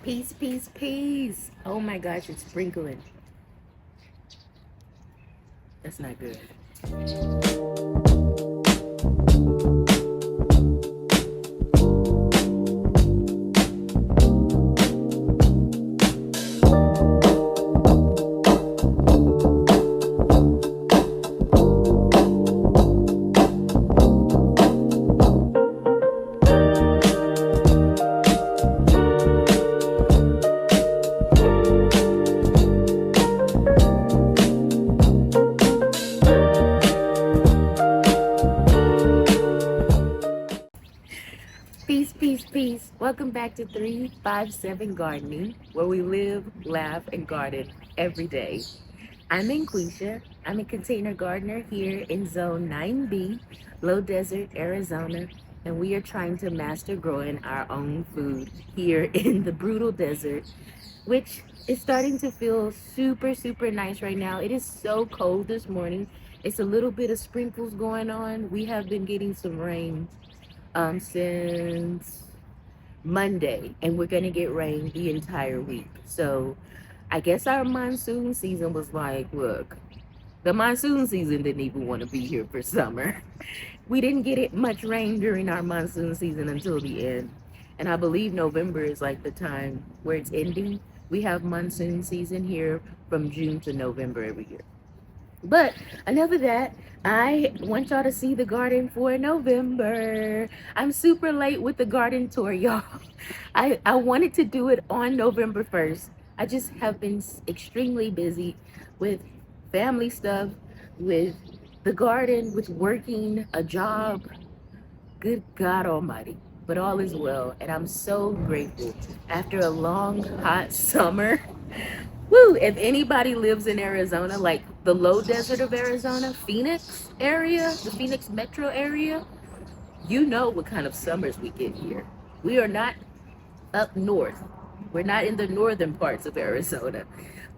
Peace, peace, peace. Oh my gosh, it's sprinkling. That's not good. Peace, peace, peace. Welcome back to 357 Gardening, where we live, laugh, and garden every day. I'm Inquisha. I'm a container gardener here in Zone 9B, Low Desert, Arizona, and we are trying to master growing our own food here in the brutal desert, which is starting to feel super, super nice right now. It is so cold this morning. It's a little bit of sprinkles going on. We have been getting some rain since Monday, and we're gonna get rain the entire week. So I guess our monsoon season was like, look, the monsoon season didn't even want to be here for summer. We didn't get it much rain during our monsoon season until the end. And I believe November is like the time where it's ending. We have monsoon season here from June to November every year. But enough of that. I want y'all to see the garden for November. I'm super late with the garden tour, y'all. I wanted to do it on November 1st. I just have been extremely busy with family stuff, with the garden, with working a job. Good God Almighty. But all is well, and I'm so grateful. After a long, hot summer, woo, if anybody lives in Arizona, like the low desert of Arizona, Phoenix area, the Phoenix metro area, you know what kind of summers we get here. We are not up north. We're not in the northern parts of Arizona.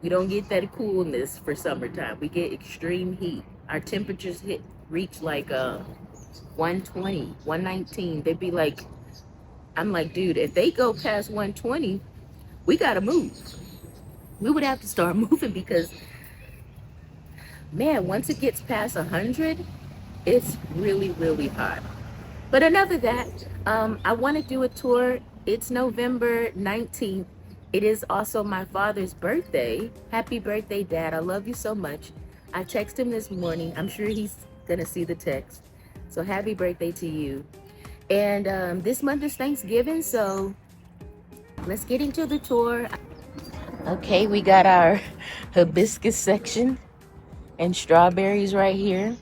We don't get that coolness for summertime. We get extreme heat. Our temperatures reach like 120, 119. They'd be like, I'm like, dude, if they go past 120, we gotta move. We would have to start moving because, man, once it gets past 100, it's really, really hot. But enough of that. I want to do a tour. It's November 19th. It is also my father's birthday. Happy birthday, Dad. I love you so much. I texted him this morning. I'm sure he's going to see the text. So happy birthday to you. And this month is Thanksgiving, so let's get into the tour. Okay, we got our hibiscus section and strawberries right here.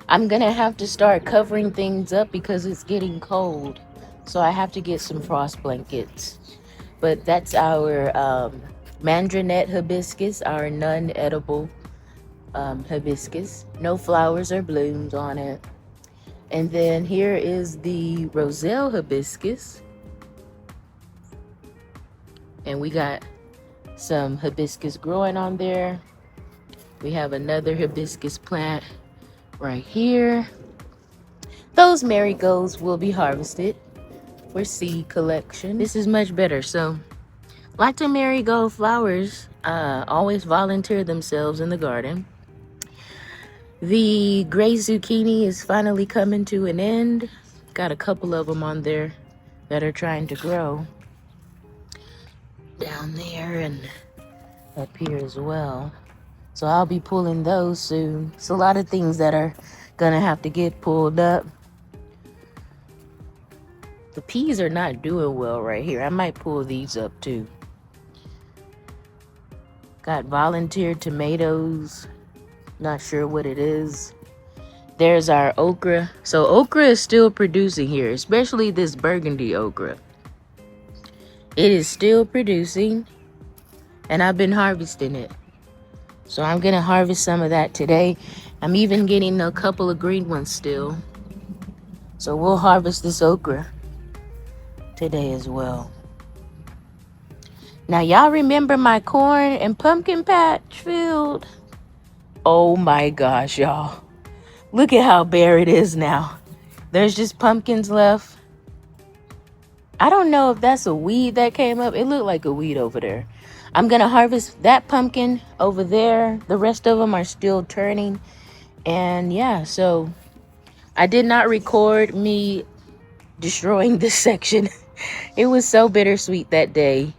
I'm gonna have to start covering things up because it's getting cold. So I have to get some frost blankets. But that's our mandronette hibiscus, our non-edible hibiscus. No flowers or blooms on it. And then here is the roselle hibiscus. And we got some hibiscus growing on there. We have another hibiscus plant right here. Those marigolds will be harvested for seed collection. This is much better. So lots of marigold flowers always volunteer themselves in the garden. The gray zucchini is finally coming to an end. Got a couple of them on there that are trying to grow down there and up here as well. So I'll be pulling those soon. It's a lot of things that are gonna have to get pulled up. The peas are not doing well right here. I might pull these up too. Got volunteer tomatoes. Not sure what it is. There's our okra. So okra is still producing here, especially this burgundy okra. It is still producing, and I've been harvesting it. So I'm gonna harvest some of that today. I'm even getting a couple of green ones still. So we'll harvest this okra today as well. Now y'all remember my corn and pumpkin patch field? Oh my gosh, y'all. Look at how bare it is now. There's just pumpkins left. I don't know if that's a weed that came up. It looked like a weed over there. I'm going to harvest that pumpkin over there. The rest of them are still turning. And yeah, so I did not record me destroying this section. It was so bittersweet that day.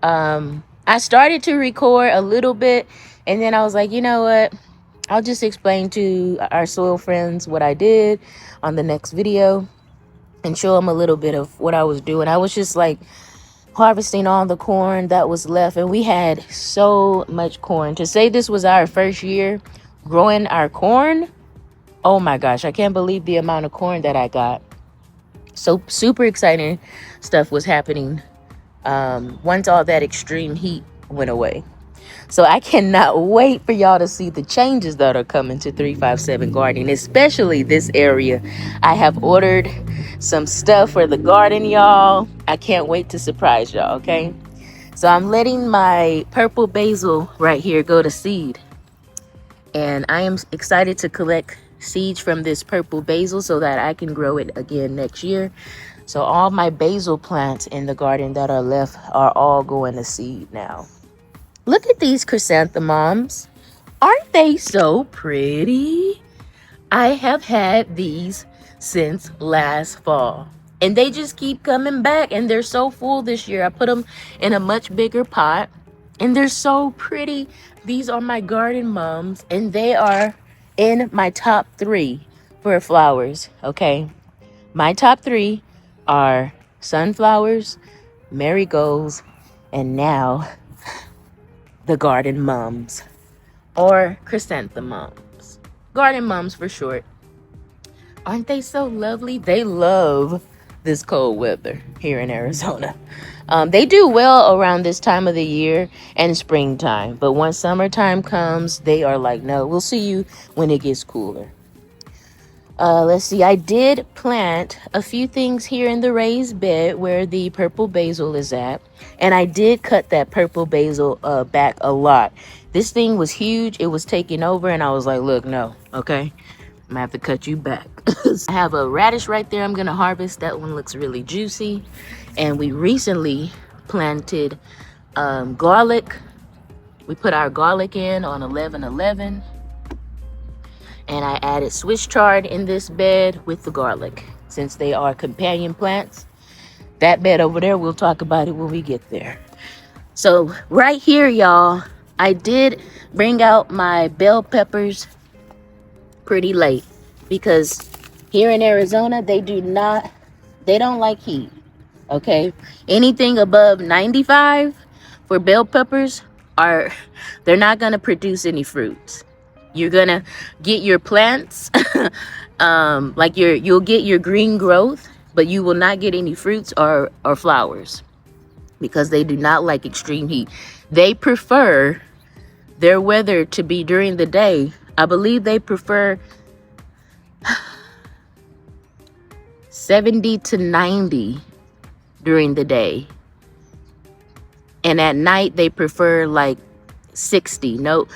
I started to record a little bit, and then I was like, you know what? I'll just explain to our soil friends what I did on the next video and show them a little bit of what I was doing. I was just like harvesting all the corn that was left, and we had so much corn. To say this was our first year growing our corn, oh my gosh, I can't believe the amount of corn that I got. So super exciting stuff was happening once all that extreme heat went away. So I cannot wait for y'all to see the changes that are coming to 357 Gardening, especially this area. I have ordered some stuff for the garden, y'all. I can't wait to surprise y'all, okay? So I'm letting my purple basil right here go to seed. And I am excited to collect seeds from this purple basil so that I can grow it again next year. So all my basil plants in the garden that are left are all going to seed now. Look at these chrysanthemums. Aren't they so pretty? I have had these since last fall. And they just keep coming back, and they're so full this year. I put them in a much bigger pot, and they're so pretty. These are my garden mums, and they are in my top 3 for flowers, okay? My top 3 are sunflowers, marigolds, and now the garden mums, or chrysanthemums. Garden mums for short. Aren't they so lovely? They love this cold weather here in Arizona. They do well around this time of the year and springtime. But once summertime comes, they are like, no, we'll see you when it gets cooler. Let's see. I did plant a few things here in the raised bed where the purple basil is at. And I did cut that purple basil back a lot. This thing was huge. It was taking over. And I was like, look, no, okay? I'm gonna have to cut you back. I have a radish right there I'm gonna harvest. That one looks really juicy. And we recently planted garlic. We put our garlic in on 11/11. And I added Swiss chard in this bed with the garlic, since they are companion plants. That bed over there, we'll talk about it when we get there. So right here, y'all, I did bring out my bell peppers pretty late, because here in Arizona, they don't like heat, okay? Anything above 95 for bell peppers, they're not gonna produce any fruits. You're gonna get your plants, you'll get your green growth, but you will not get any fruits or flowers, because they do not like extreme heat. They prefer their weather to be during the day. I believe they prefer 70 to 90 during the day. And at night, they prefer like 60. No,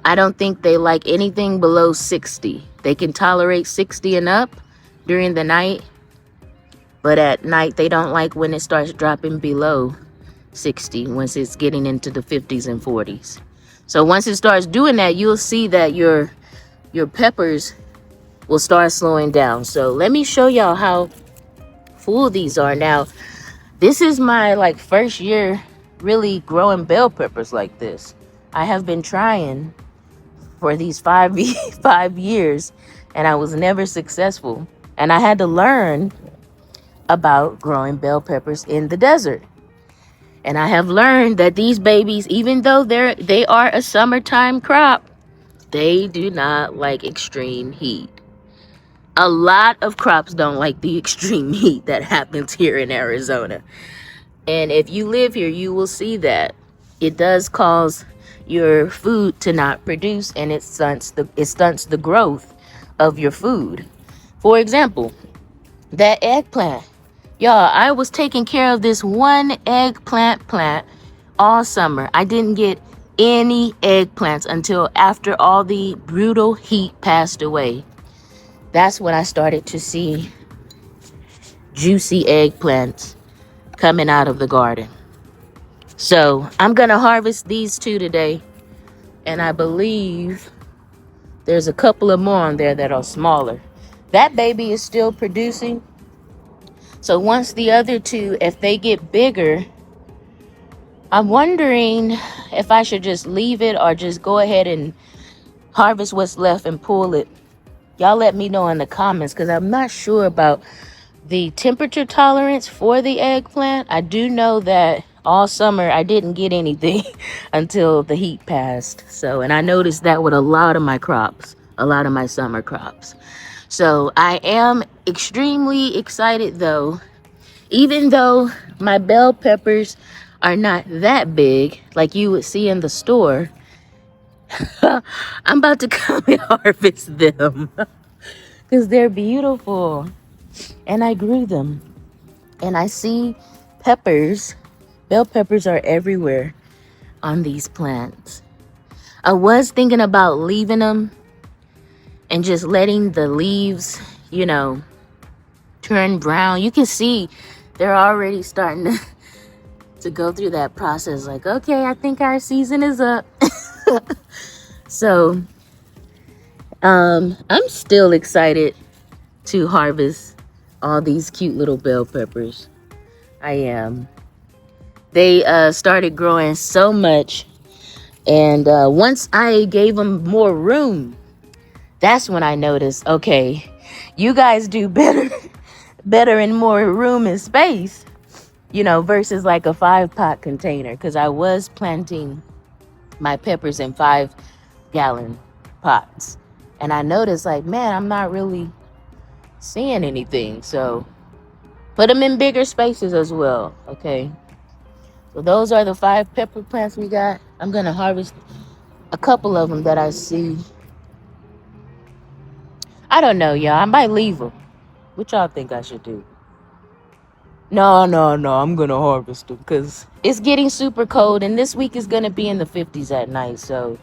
I don't think they like anything below 60. They can tolerate 60 and up during the night. But at night, they don't like when it starts dropping below 60, once it's getting into the 50s and 40s. So once it starts doing that, you'll see that your peppers will start slowing down. So let me show y'all how full these are. Now, this is my first year really growing bell peppers like this. I have been trying for these 5 years, and I was never successful. And I had to learn about growing bell peppers in the desert. And I have learned that these babies, even though they are a summertime crop, they do not like extreme heat. A lot of crops don't like the extreme heat that happens here in Arizona. And if you live here, you will see that it does cause your food to not produce, and it stunts the growth of your food. For example, that eggplant. Y'all, I was taking care of this one eggplant plant all summer. I didn't get any eggplants until after all the brutal heat passed away. That's when I started to see juicy eggplants coming out of the garden. So I'm going to harvest these two today. And I believe there's a couple of more on there that are smaller. That baby is still producing. So once the other two, if they get bigger, I'm wondering if I should just leave it or just go ahead and harvest what's left and pull it. Y'all let me know in the comments, because I'm not sure about the temperature tolerance for the eggplant. I do know that all summer I didn't get anything until the heat passed. So, and I noticed that with a lot of my crops, a lot of my summer crops. So I am extremely excited though, even though my bell peppers are not that big like you would see in the store. I'm about to come and harvest them because they're beautiful and I grew them. And I see peppers, bell peppers are everywhere on these plants. I was thinking about leaving them and just letting the leaves, you know, turn brown. You can see they're already starting to go through that process. Like, okay, I think our season is up. So, I'm still excited to harvest all these cute little bell peppers. I am. They started growing so much, and once I gave them more room, that's when I noticed, okay, you guys do better in more room and space, you know, versus like a 5-pot container, because I was planting my peppers in 5-gallon pots, and I noticed, like, man, I'm not really seeing anything. So put them in bigger spaces as well. Okay, so those are the 5 pepper plants we got. I'm gonna harvest a couple of them that I see. I don't know, y'all. I might leave them. What y'all think I should do? No, I'm gonna harvest them because it's getting super cold, and this week is gonna be in the 50s at night. So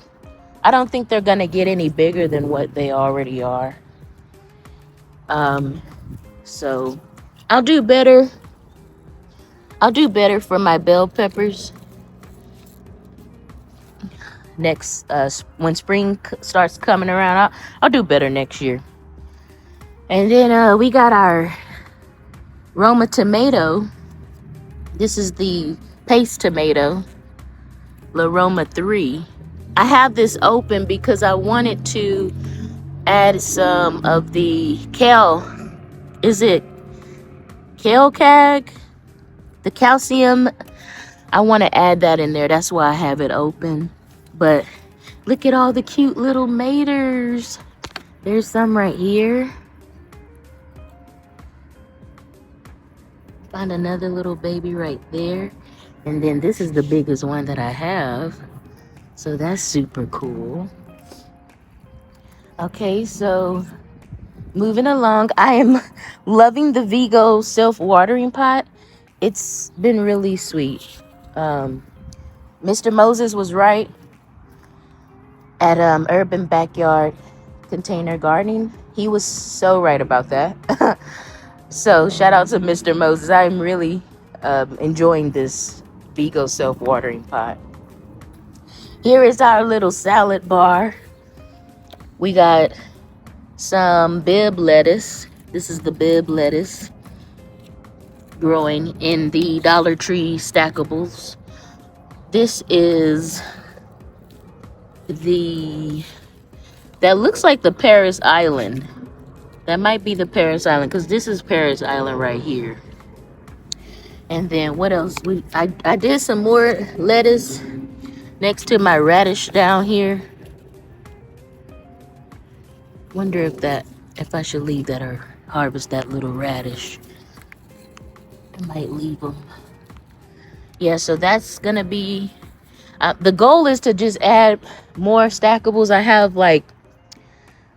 I don't think they're gonna get any bigger than what they already are. So I'll do better. I'll do better for my bell peppers next when spring starts coming around. I'll do better next year. And then we got our Roma tomato. This is the paste tomato, La Roma 3. I have this open because I wanted to add some of the kale. Is it kale cag? The calcium. I want to add that in there. That's why I have it open. But look at all the cute little maters. There's some right here. Find another little baby right there. And then this is the biggest one that I have. So that's super cool. Okay, so moving along. I am loving the Vego self-watering pot. It's been really sweet. Mr. Moses was right at Urban Backyard Container Gardening. He was so right about that. So shout out to Mr. Moses. I'm really enjoying this Vego self-watering pot. Here is our little salad bar. We got some Bibb lettuce. This is the Bibb lettuce growing in the Dollar Tree stackables. This is that looks like the Paris Island. That might be the Paris Island, because this is Paris Island right here. And then what else? I did some more lettuce next to my radish down here. Wonder if I should leave that or harvest that little radish. I might leave them. Yeah, so that's gonna be the goal is to just add more stackables. I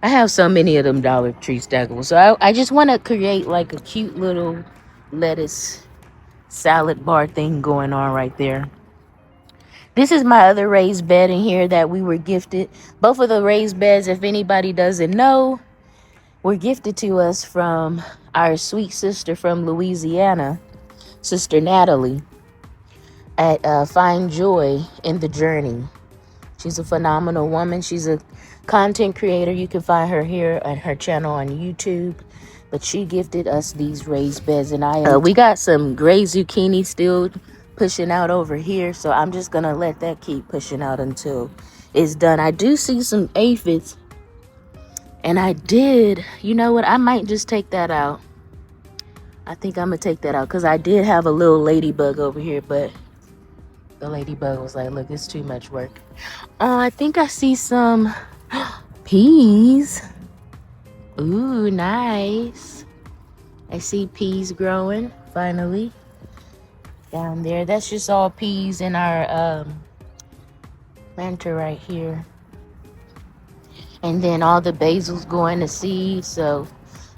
have so many of them Dollar Tree stackables. So I just want to create like a cute little lettuce salad bar thing going on right there. This is my other raised bed in here that we were gifted. Both of the raised beds, if anybody doesn't know, were gifted to us from our sweet sister from Louisiana. Sister Natalie at Find Joy in the Journey. She's a phenomenal woman. She's a content creator. You can find her here on her channel on YouTube. But she gifted us these raised beds, and we got some gray zucchini still pushing out over here, so I'm just gonna let that keep pushing out until it's done. I do see some aphids, and you know what, I might just take that out. I think I'm gonna take that out because I did have a little ladybug over here, but the ladybug was like, look, it's too much work. Oh, I think I see some peas. Ooh, nice. I see peas growing, finally. Down there. That's just all peas in our planter right here. And then all the basil's going to seed. So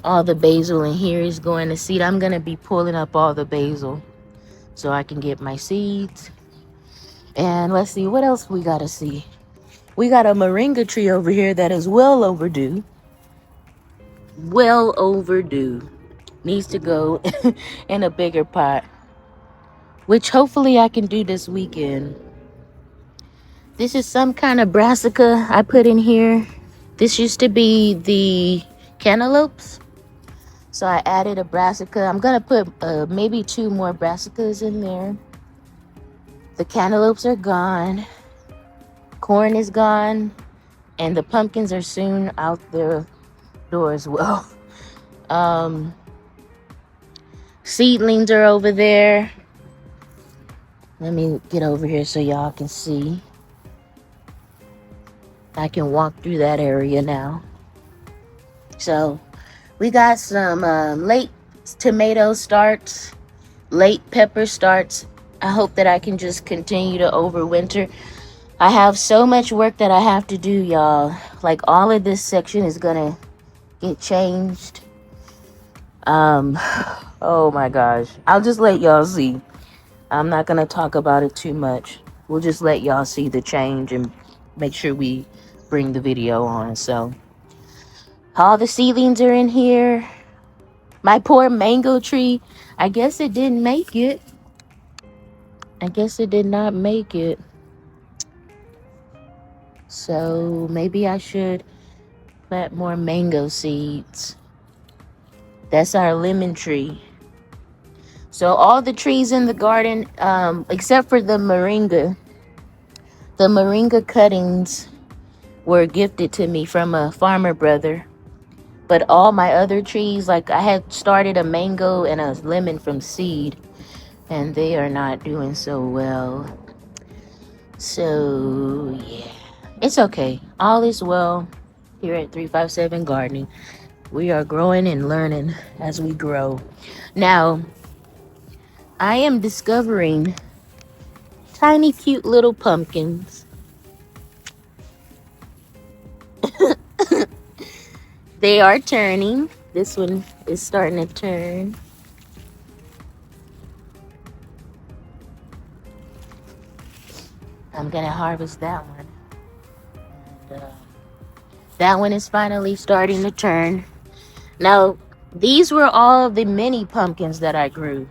all the basil in here is going to seed. I'm going to be pulling up all the basil so I can get my seeds. And let's see, what else we got to see? We got a moringa tree over here that is well overdue. Well overdue. Needs to go in a bigger pot, which hopefully I can do this weekend. This is some kind of brassica I put in here. This used to be the cantaloupes, so I added a brassica. I'm gonna put maybe 2 more brassicas in there. The cantaloupes are gone. Corn is gone, and the pumpkins are soon out the door as well. Seedlings are over there. Let me get over here so y'all can see. I can walk through that area now. So we got some late tomato starts, late pepper starts. I hope that I can just continue to overwinter. I have so much work that I have to do, y'all. Like, all of this section is gonna get changed. Oh my gosh. I'll just let y'all see. I'm not gonna talk about it too much. We'll just let y'all see the change and make sure we bring the video on. So all the seedlings are in here. My poor mango tree, I guess it didn't make it. I guess it did not make it. So maybe I should plant more mango seeds. That's our lemon tree. So all the trees in the garden, except for the moringa cuttings were gifted to me from a farmer brother. But all my other trees, like, I had started a mango and a lemon from seed, and they are not doing so well. So yeah, it's okay. All is well here at 357 Gardening. We are growing and learning as we grow. Now, I am discovering tiny, cute little pumpkins. They are turning. This one is starting to turn. I'm gonna harvest that one. And, that one is finally starting to turn. Now, these were all the mini pumpkins that I grew.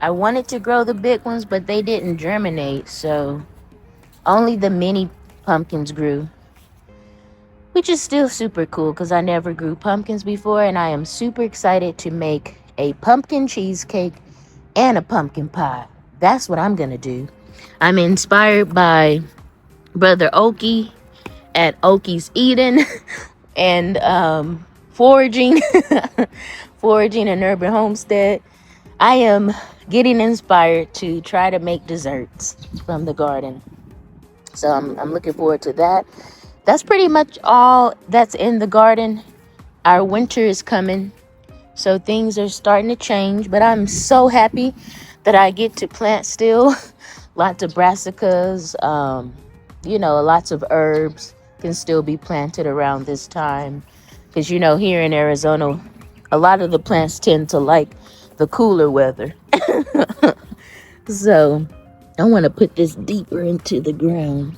I wanted to grow the big ones, but they didn't germinate, so only the mini pumpkins grew. Which is still super cool because I never grew pumpkins before, and I am super excited to make a pumpkin cheesecake and a pumpkin pie. That's what I'm gonna do. I'm inspired by Brother Okie at Okie's Eden and foraging an urban homestead. I am getting inspired to try to make desserts from the garden. So I'm looking forward to that. That's pretty much all that's in the garden. Our winter is coming, so things are starting to change, but I'm so happy that I get to plant still. Lots of brassicas, lots of herbs can still be planted around this time. Because, here in Arizona, a lot of the plants tend to like the cooler weather. So I want to put this deeper into the ground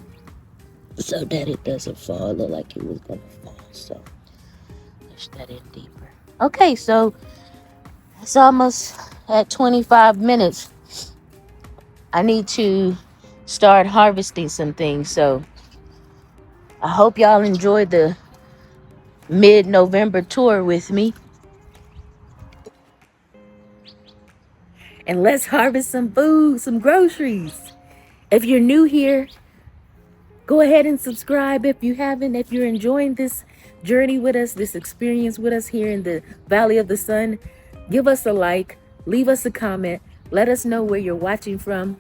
so that it doesn't fall. It looked like it was going to fall. So push that in deeper. Okay, so it's almost at 25 minutes, I need to start harvesting some things. So I hope y'all enjoyed the mid-November tour with me. And let's harvest some food, some groceries. If you're new here, go ahead and subscribe if you haven't. If you're enjoying this journey with us, this experience with us here in the Valley of the Sun, give us a like, leave us a comment, let us know where you're watching from,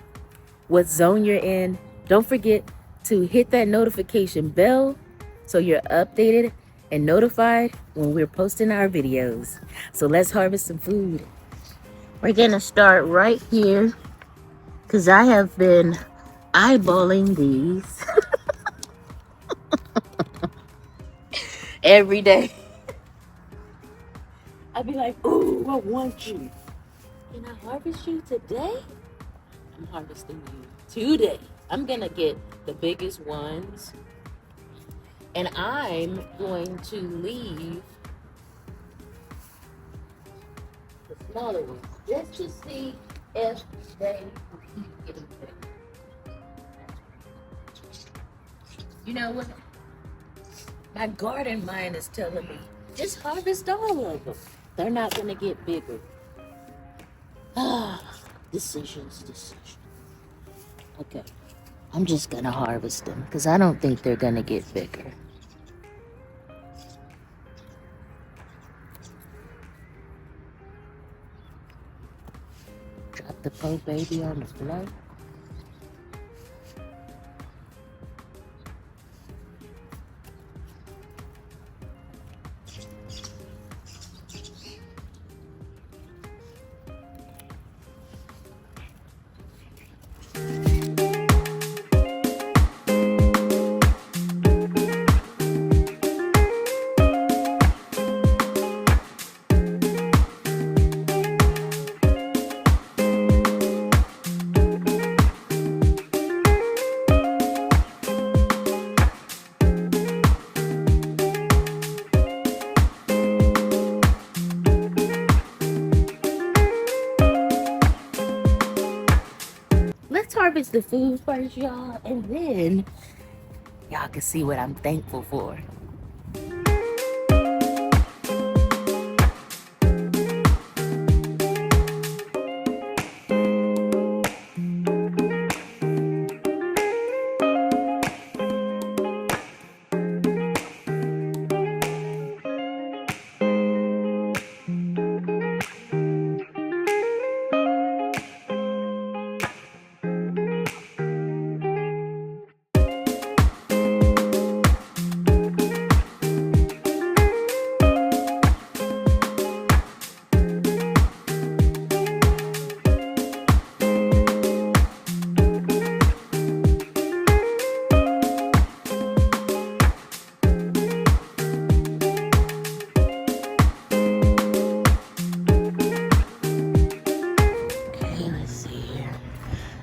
what zone you're in. Don't forget to hit that notification bell so you're updated and notified when we're posting our videos. So let's harvest some food. We're gonna start right here because I have been eyeballing these every day. I'd be like, ooh, I want you. Can I harvest you today? I'm harvesting you today. I'm gonna get the biggest ones, and I'm going to leave the smaller ones just to see if they keep getting bigger. You know what? My garden mind is telling me, just harvest all of them. They're not gonna get bigger. Decisions. Okay, I'm just gonna harvest them because I don't think they're gonna get bigger. Drop the poor baby on the floor. Let's harvest the food first, y'all, and then y'all can see what I'm thankful for.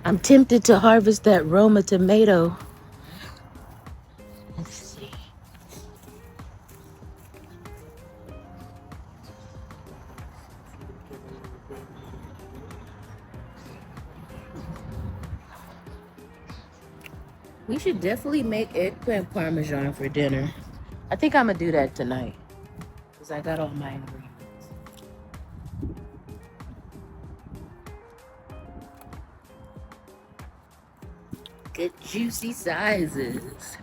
I'm tempted to harvest that Roma tomato. Let's see. We should definitely make eggplant parmesan for dinner. I think I'm gonna do that tonight because I got all my ingredients. Good juicy sizes.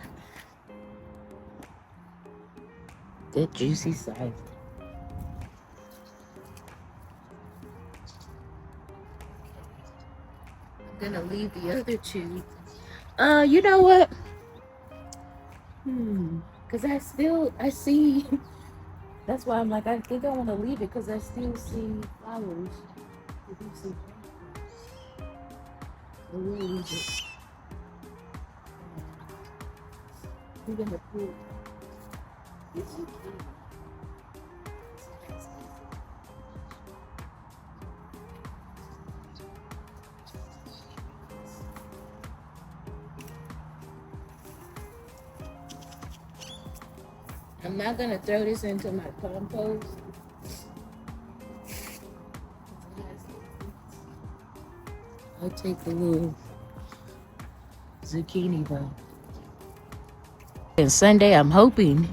Good juicy sizes. I'm gonna leave the other two. You know what? Because I see. That's why I'm like, I think I want to leave it because I still see flowers. I do see flowers. So we'll leave it. We're gonna put this in here. I'm not gonna throw this into my compost. I'll take the little zucchini though. And Sunday, I'm hoping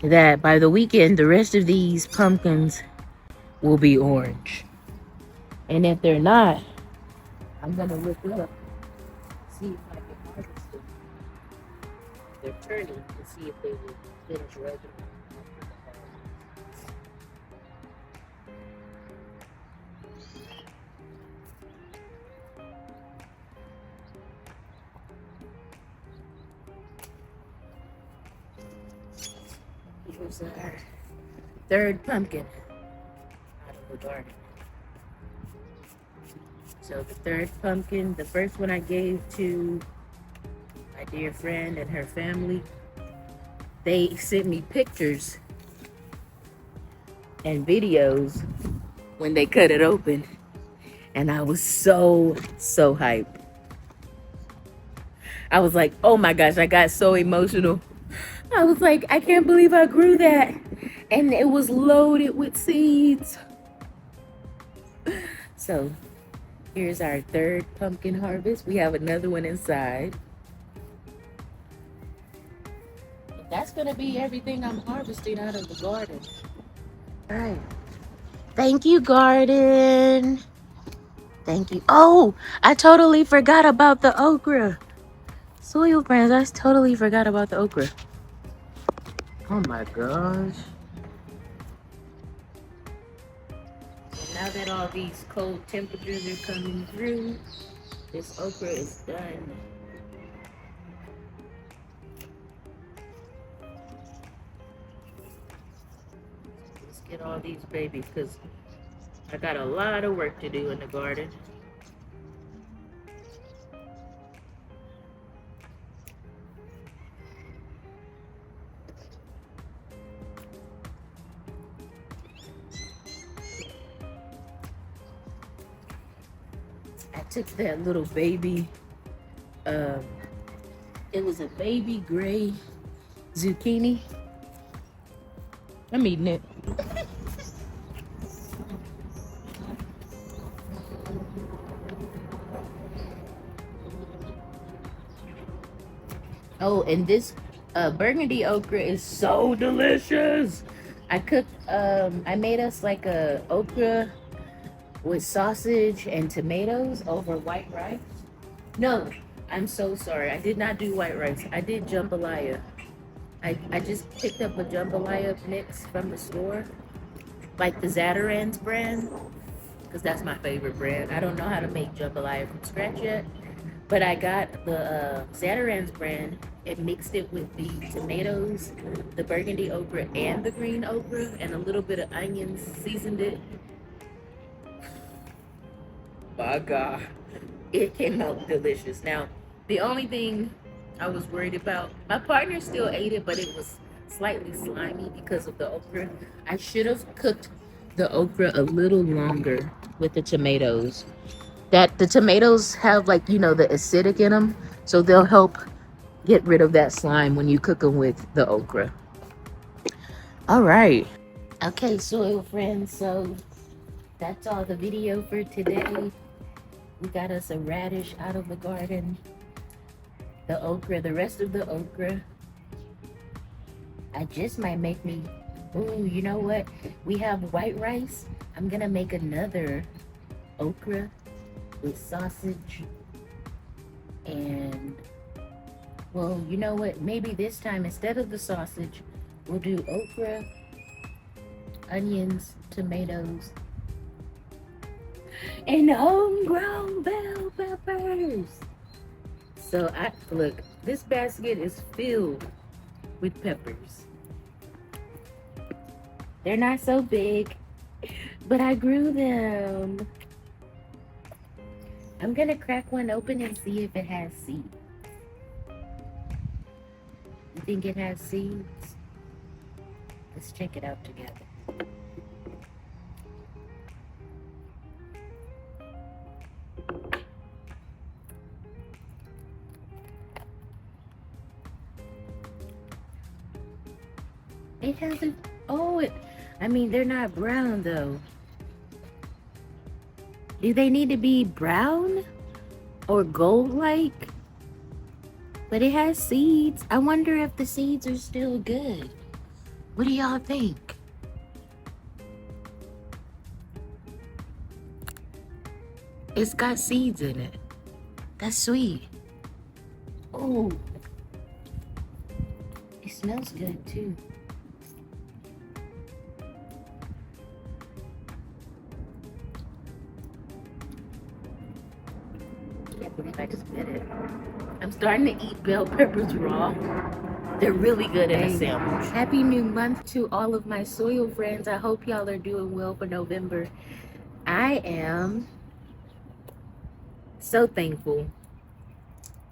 that by the weekend, the rest of these pumpkins will be orange. And if they're not, I'm gonna look up, see if I can harvest them. They're turning to see if they will finish ripening. Here's our third pumpkin out of the garden. So the third pumpkin, the first one I gave to my dear friend and her family. They sent me pictures and videos when they cut it open. And I was so hyped. I was like, oh my gosh, I got so emotional. I was like, I can't believe I grew that. And it was loaded with seeds. So here's our third pumpkin harvest. We have another one inside. That's gonna be everything I'm harvesting out of the garden. All right. Thank you, garden. Thank you. Oh, I totally forgot about the okra. Soil friends, I totally forgot about the okra. Oh my gosh. And now that all these cold temperatures are coming through, this okra is done. Let's get all these babies because I got a lot of work to do in the garden. I took that little baby, it was a baby gray zucchini. I'm eating it. Oh, and this burgundy okra is so delicious. I made us like a okra with sausage and tomatoes over white rice. No, I'm so sorry. I did not do white rice. I did jambalaya. I just picked up a jambalaya mix from the store, like the Zatarain's brand, because that's my favorite brand. I don't know how to make jambalaya from scratch yet, but I got the Zatarain's brand and mixed it with the tomatoes, the burgundy okra, and the green okra, and a little bit of onions, seasoned it. My God, it came out delicious. Now, the only thing I was worried about, my partner still ate it, but it was slightly slimy because of the okra. I should have cooked the okra a little longer with the tomatoes. That the tomatoes have, like, you know, the acidic in them, so they'll help get rid of that slime when you cook them with the okra. All right. Okay, soil friends, so that's all the video for today. We got us a radish out of the garden. The okra, the rest of the okra, I just might make me, ooh, you know what? We have white rice. I'm gonna make another okra with sausage and, well, you know what? Maybe this time instead of the sausage, we'll do okra, onions, tomatoes, and homegrown bell peppers. So look, this basket is filled with peppers. They're not so big, but I grew them. I'm gonna crack one open and see if it has seeds. You think it has seeds? Let's check it out together. It hasn't, oh, I mean, they're not brown though. Do they need to be brown or gold-like? But it has seeds. I wonder if the seeds are still good. What do y'all think? It's got seeds in it. That's sweet. Oh, it smells good too. Can't believe I just did it. I'm starting to eat bell peppers raw. They're really good in a sandwich. Happy new month to all of my soil friends. I hope y'all are doing well for November. I am so thankful.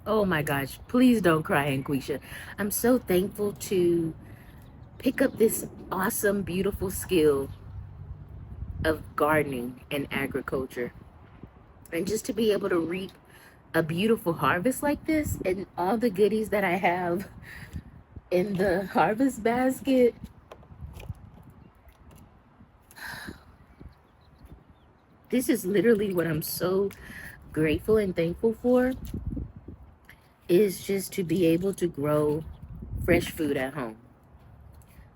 Oh my gosh, please don't cry, Anquisha. I'm so thankful to pick up this awesome, beautiful skill of gardening and agriculture. And just to be able to reap a beautiful harvest like this and all the goodies that I have in the harvest basket. This is literally what I'm so grateful and thankful for, is just to be able to grow fresh food at home.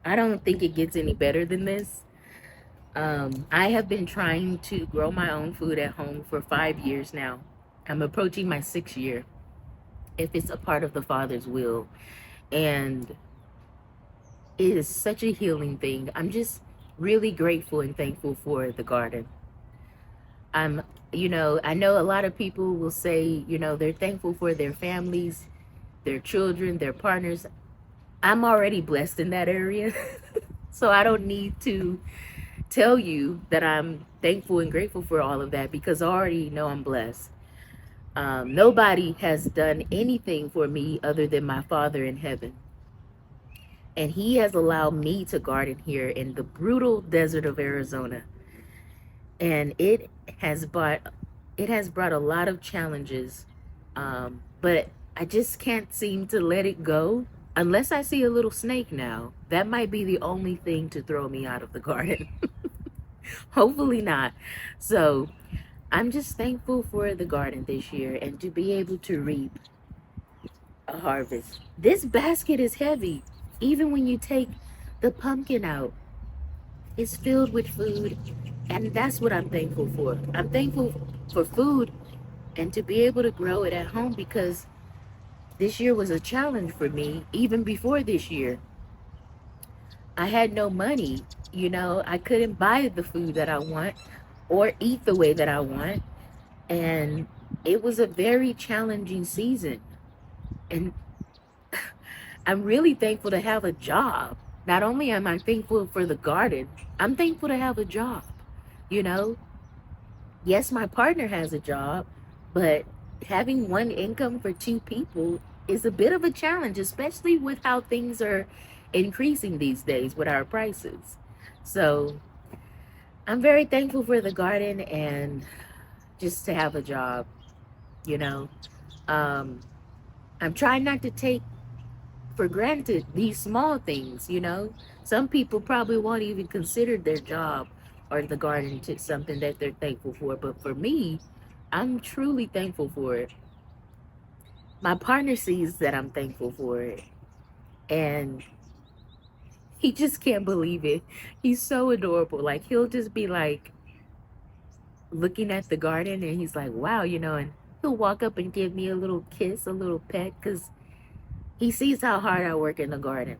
I don't think it gets any better than this. I have been trying to grow my own food at home for 5 years now. I'm approaching my 6th year, if it's a part of the Father's will. And it is such a healing thing. I'm just really grateful and thankful for the garden. I know a lot of people will say, they're thankful for their families, their children, their partners. I'm already blessed in that area. So I don't need to tell you that I'm thankful and grateful for all of that, because I already know I'm blessed. Nobody has done anything for me other than my Father in heaven. And he has allowed me to garden here in the brutal desert of Arizona. And it has brought a lot of challenges. But I just can't seem to let it go. Unless I see a little snake now, that might be the only thing to throw me out of the garden. Hopefully not. So I'm just thankful for the garden this year and to be able to reap a harvest. This basket is heavy. Even when you take the pumpkin out, it's filled with food. And that's what I'm thankful for. I'm thankful for food and to be able to grow it at home, because this year was a challenge for me. Even before this year, I had no money. I couldn't buy the food that I want or eat the way that I want. And it was a very challenging season. And I'm really thankful to have a job. Not only am I thankful for the garden, I'm thankful to have a job. Yes, my partner has a job, but having one income for two people is a bit of a challenge, especially with how things are increasing these days with our prices. So I'm very thankful for the garden and just to have a job, you know. Um, I'm trying not to take for granted these small things. Some people probably won't even consider their job or the garden to something that they're thankful for. But for me, I'm truly thankful for it. My partner sees that I'm thankful for it. And he just can't believe it. He's so adorable. Like, he'll just be like looking at the garden and he's like, wow, and he'll walk up and give me a little kiss, a little pet, because he sees how hard I work in the garden.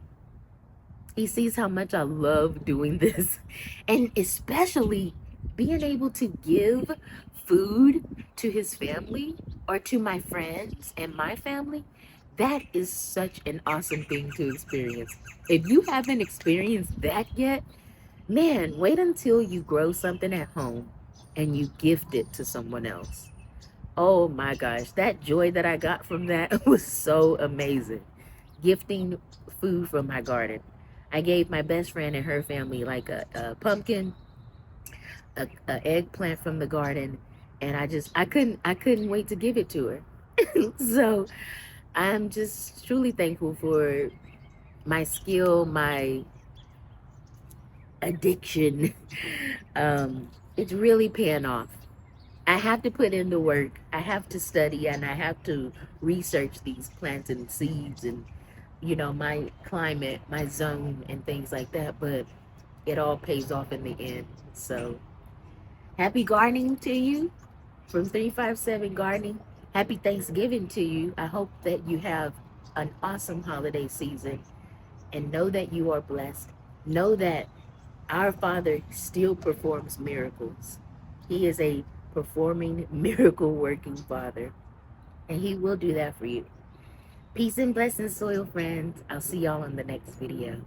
He sees how much I love doing this. And especially being able to give food to his family or to my friends and my family. That is such an awesome thing to experience. If you haven't experienced that yet, man, wait until you grow something at home and you gift it to someone else. Oh my gosh, that joy that I got from that was so amazing. Gifting food from my garden. I gave my best friend and her family like a pumpkin, a eggplant from the garden, and I couldn't wait to give it to her. So I'm just truly thankful for my skill, my addiction. It's really paying off. I have to put in the work. I have to study and I have to research these plants and seeds and, my climate, my zone, and things like that. But it all pays off in the end. So happy gardening to you from 357 Gardening. Happy Thanksgiving to you. I hope that you have an awesome holiday season and know that you are blessed. Know that our Father still performs miracles. He is a performing, miracle working Father, and He will do that for you. Peace and blessings, soil friends. I'll see y'all in the next video.